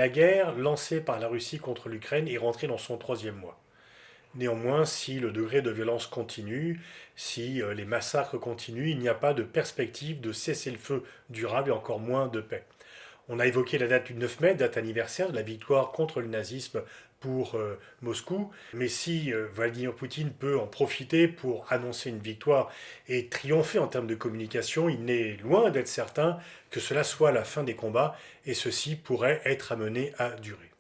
La guerre lancée par la Russie contre l'Ukraine est rentrée dans son troisième mois. Néanmoins, si le degré de violence continue, si les massacres continuent, il n'y a pas de perspective de cessez-le-feu durable et encore moins de paix. On a évoqué la date du 9 mai, date anniversaire de la victoire contre le nazisme pour Moscou. Mais si Vladimir Poutine peut en profiter pour annoncer une victoire et triompher en termes de communication, il n'est loin d'être certain que cela soit la fin des combats et ceci pourrait être amené à durer.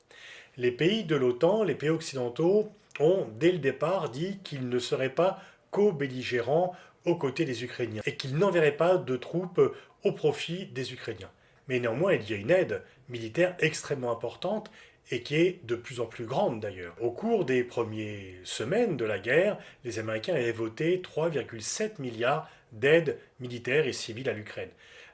Les pays de l'OTAN, les pays occidentaux, ont dès le départ dit qu'ils ne seraient pas co-belligérants aux côtés des Ukrainiens et qu'ils n'enverraient pas de troupes au profit des Ukrainiens. Mais néanmoins, il y a une aide militaire extrêmement importante et qui est de plus en plus grande d'ailleurs. Au cours des premières semaines de la guerre, les Américains avaient voté 3,7 milliards d'aides militaires et civiles à l'Ukraine.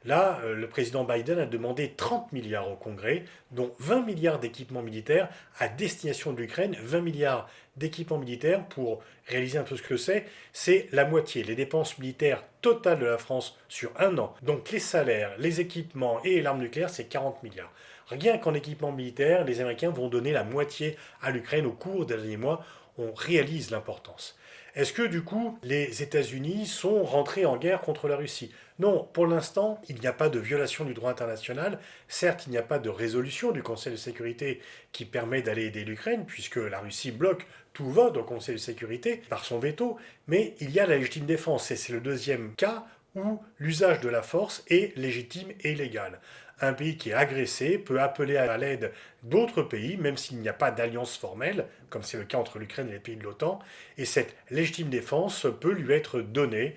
Là, le président Biden a demandé 30 milliards au Congrès, dont 20 milliards d'équipements militaires à destination de l'Ukraine, 20 milliards d'équipements militaires pour réaliser un peu ce que c'est la moitié. Les dépenses militaires totales de la France sur un an, donc les salaires, les équipements et l'arme nucléaire, c'est 40 milliards. Rien qu'en équipement militaire, les Américains vont donner la moitié à l'Ukraine au cours des derniers mois. On réalise l'importance. Est-ce que du coup, les États-Unis sont rentrés en guerre contre la Russie? Non, pour l'instant, il n'y a pas de violation du droit international. Certes, il n'y a pas de résolution du Conseil de sécurité qui permet d'aller aider l'Ukraine, puisque la Russie bloque tout vote au Conseil de sécurité par son veto, mais il y a la légitime défense, et c'est le deuxième cas où l'usage de la force est légitime et légal. Un pays qui est agressé peut appeler à l'aide d'autres pays, même s'il n'y a pas d'alliance formelle, comme c'est le cas entre l'Ukraine et les pays de l'OTAN, et cette légitime défense peut lui être donnée.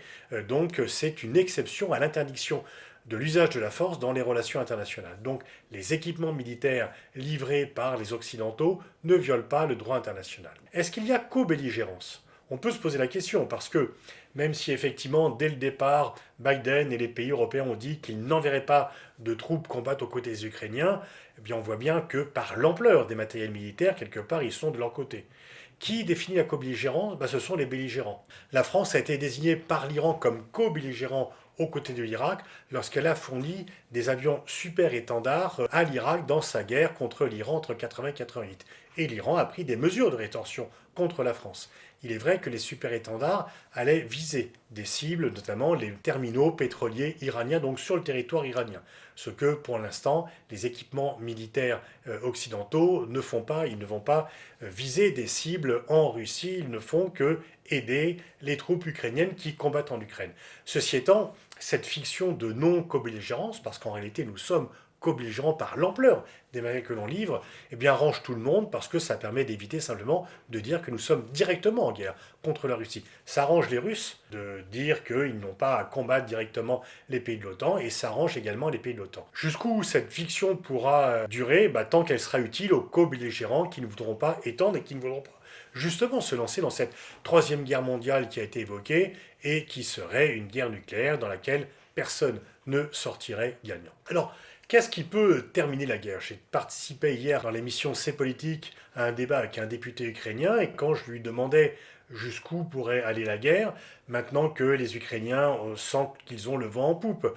Donc c'est une exception à l'interdiction de l'usage de la force dans les relations internationales. Donc les équipements militaires livrés par les Occidentaux ne violent pas le droit international. Est-ce qu'il y a co-belligérance? On peut se poser la question parce que même si effectivement dès le départ Biden et les pays européens ont dit qu'ils n'enverraient pas de troupes combattre aux côtés des Ukrainiens, eh bien on voit bien que par l'ampleur des matériels militaires, quelque part ils sont de leur côté. Qui définit la co-belligérance? Ce sont les belligérants. La France a été désignée par l'Iran comme co-belligérant aux côtés de l'Irak lorsqu'elle a fourni des avions super étendards à l'Irak dans sa guerre contre l'Iran entre 1980 et 1988. Et l'Iran a pris des mesures de rétorsion contre la France. Il est vrai que les super étendards allaient viser des cibles, notamment les terminaux pétroliers iraniens, donc sur le territoire iranien. Ce que, pour l'instant, les équipements militaires occidentaux ne font pas. Ils ne vont pas viser des cibles en Russie, ils ne font que aider les troupes ukrainiennes qui combattent en Ukraine. Ceci étant, cette fiction de non-co-belligérance, parce qu'en réalité nous sommes co-belligérants par l'ampleur des matériels que l'on livre, eh bien arrange tout le monde parce que ça permet d'éviter simplement de dire que nous sommes directement en guerre contre la Russie. Ça arrange les Russes de dire qu'ils n'ont pas à combattre directement les pays de l'OTAN et ça arrange également les pays de l'OTAN. Jusqu'où cette fiction pourra durer? Tant qu'elle sera utile aux co-belligérants qui ne voudront pas étendre et qui ne voudront pas justement se lancer dans cette troisième guerre mondiale qui a été évoquée et qui serait une guerre nucléaire dans laquelle personne ne sortirait gagnant. Alors, qu'est-ce qui peut terminer la guerre? J'ai participé hier dans l'émission C'est politique à un débat avec un député ukrainien et quand je lui demandais jusqu'où pourrait aller la guerre, maintenant que les Ukrainiens sentent qu'ils ont le vent en poupe,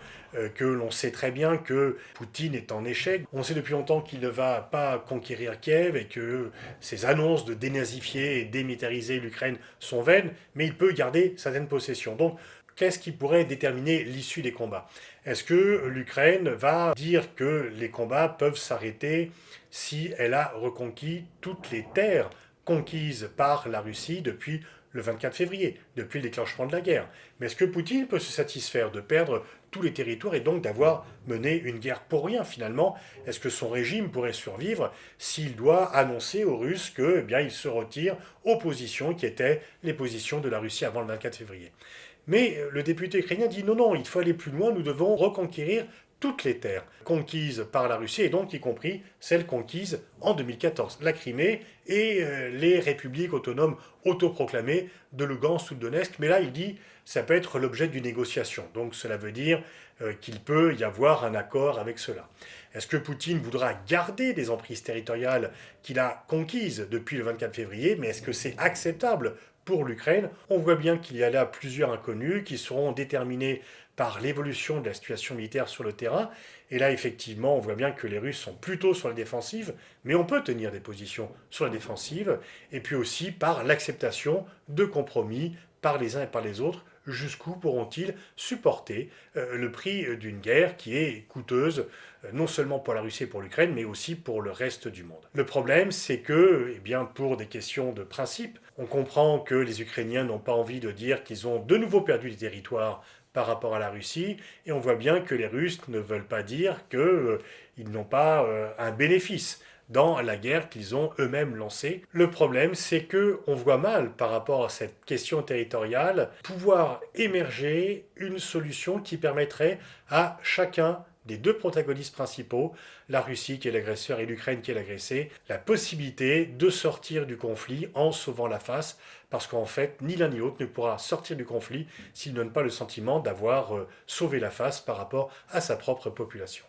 que l'on sait très bien que Poutine est en échec, on sait depuis longtemps qu'il ne va pas conquérir Kiev et que ses annonces de dénazifier et démilitariser l'Ukraine sont vaines, mais il peut garder certaines possessions. Donc, qu'est-ce qui pourrait déterminer l'issue des combats? Est-ce que l'Ukraine va dire que les combats peuvent s'arrêter si elle a reconquis toutes les terres conquises par la Russie depuis le 24 février, depuis le déclenchement de la guerre? Mais est-ce que Poutine peut se satisfaire de perdre tous les territoires et donc d'avoir mené une guerre pour rien finalement? Est-ce que son régime pourrait survivre s'il doit annoncer aux Russes que, eh bien, il se retire aux positions qui étaient les positions de la Russie avant le 24 février? Mais le député ukrainien dit non, non, il faut aller plus loin, nous devons reconquérir toutes les terres conquises par la Russie, et donc y compris celles conquises en 2014, la Crimée et les républiques autonomes autoproclamées de Lugansk ou de Donetsk. Mais là, il dit ça peut être l'objet d'une négociation. Donc cela veut dire qu'il peut y avoir un accord avec cela. Est-ce que Poutine voudra garder des emprises territoriales qu'il a conquises depuis le 24 février? Mais est-ce que c'est acceptable pour l'Ukraine. On voit bien qu'il y a là plusieurs inconnus qui seront déterminés par l'évolution de la situation militaire sur le terrain. Et là, effectivement, on voit bien que les Russes sont plutôt sur la défensive, mais on peut tenir des positions sur la défensive, et puis aussi par l'acceptation de compromis par les uns et par les autres. Jusqu'où pourront-ils supporter le prix d'une guerre qui est coûteuse non seulement pour la Russie et pour l'Ukraine, mais aussi pour le reste du monde. Le problème, c'est que, eh bien, pour des questions de principe, on comprend que les Ukrainiens n'ont pas envie de dire qu'ils ont de nouveau perdu des territoires par rapport à la Russie, et on voit bien que les Russes ne veulent pas dire qu'ils n'ont pas un bénéfice dans la guerre qu'ils ont eux-mêmes lancée. Le problème, c'est que on voit mal, par rapport à cette question territoriale, pouvoir émerger une solution qui permettrait à chacun des deux protagonistes principaux, la Russie qui est l'agresseur et l'Ukraine qui est l'agressée, la possibilité de sortir du conflit en sauvant la face, parce qu'en fait, ni l'un ni l'autre ne pourra sortir du conflit s'il ne donne pas le sentiment d'avoir sauvé la face par rapport à sa propre population.